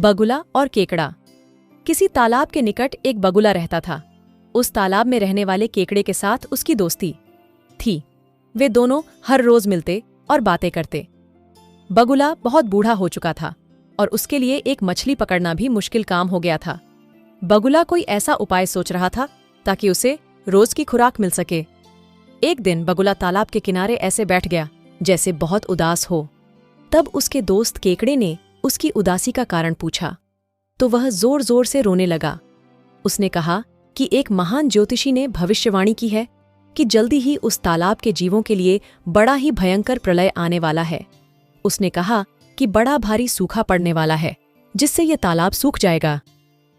बगुला और केकड़ा। किसी तालाब के निकट एक बगुला रहता था। उस तालाब में रहने वाले केकड़े के साथ उसकी दोस्ती थी। वे दोनों हर रोज मिलते और बातें करते। बगुला बहुत बूढ़ा हो चुका था और उसके लिए एक मछली पकड़ना भी मुश्किल काम हो गया था। बगुला कोई ऐसा उपाय सोच रहा था ताकि उसे रोज की खुराक मिल सके। एक दिन बगुला तालाब के किनारे ऐसे बैठ गया जैसे बहुत उदास हो। तब उसके दोस्त केकड़े ने उसकी उदासी का कारण पूछा तो वह जोर जोर से रोने लगा। उसने कहा कि एक महान ज्योतिषी ने भविष्यवाणी की है कि जल्दी ही उस तालाब के जीवों के लिए बड़ा ही भयंकर प्रलय आने वाला है। उसने कहा कि बड़ा भारी सूखा पड़ने वाला है जिससे यह तालाब सूख जाएगा।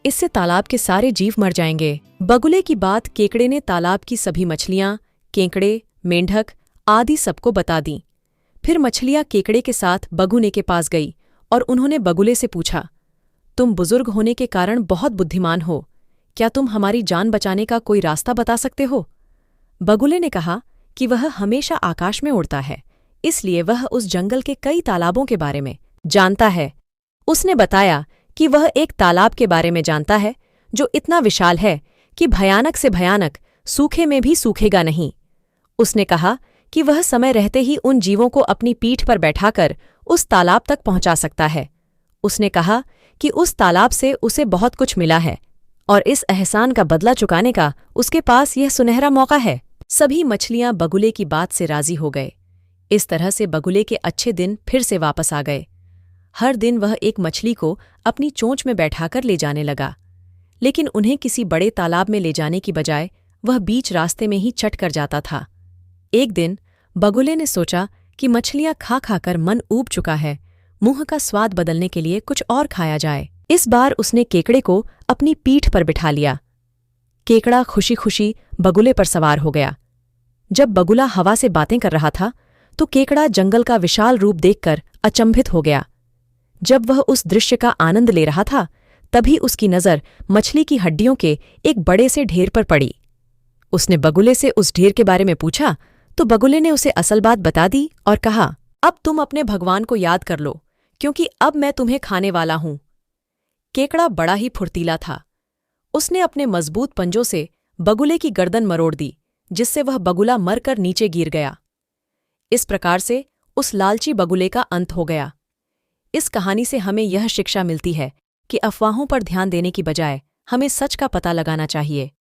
इससे तालाब के सारे जीव मर जाएंगे। बगुले की बात केकड़े ने तालाब की सभी मछलियां, केकड़े, मेंढक आदि सबको बता दी। फिर मछलियां केकड़े के साथ बगुने के पास गई और उन्होंने बगुले से पूछा, तुम बुजुर्ग होने के कारण बहुत बुद्धिमान हो, क्या तुम हमारी जान बचाने का कोई रास्ता बता सकते हो? बगुले ने कहा कि वह हमेशा आकाश में उड़ता है, इसलिए वह उस जंगल के कई तालाबों के बारे में जानता है। उसने बताया कि वह एक तालाब के बारे में जानता है जो इतना विशाल है कि भयानक से भयानक सूखे में भी सूखेगा नहीं। उसने कहा कि वह समय रहते ही उन जीवों को अपनी पीठ पर बैठाकर उस तालाब तक पहुंचा सकता है। उसने कहा कि उस तालाब से उसे बहुत कुछ मिला है और इस एहसान का बदला चुकाने का उसके पास यह सुनहरा मौका है। सभी मछलियां बगुले की बात से राजी हो गए। इस तरह से बगुले के अच्छे दिन फिर से वापस आ गए। हर दिन वह एक मछली को अपनी चोंच में बैठाकर ले जाने लगा, लेकिन उन्हें किसी बड़े तालाब में ले जाने की बजाय वह बीच रास्ते में ही चट कर जाता था। एक दिन बगुले ने सोचा कि मछलियां खा खाकर मन ऊब चुका है, मुंह का स्वाद बदलने के लिए कुछ और खाया जाए। इस बार उसने केकड़े को अपनी पीठ पर बिठा लिया। केकड़ा खुशी खुशी बगुले पर सवार हो गया। जब बगुला हवा से बातें कर रहा था तो केकड़ा जंगल का विशाल रूप देखकर अचंभित हो गया। जब वह उस दृश्य का आनंद ले रहा था तभी उसकी नज़र मछली की हड्डियों के एक बड़े से ढेर पर पड़ी। उसने बगुले से उस ढेर के बारे में पूछा तो बगुले ने उसे असल बात बता दी और कहा, अब तुम अपने भगवान को याद कर लो क्योंकि अब मैं तुम्हें खाने वाला हूं। केकड़ा बड़ा ही फुर्तीला था। उसने अपने मजबूत पंजों से बगुले की गर्दन मरोड़ दी जिससे वह बगुला मरकर नीचे गिर गया। इस प्रकार से उस लालची बगुले का अंत हो गया। इस कहानी से हमें यह शिक्षा मिलती है कि अफवाहों पर ध्यान देने की बजाय हमें सच का पता लगाना चाहिए।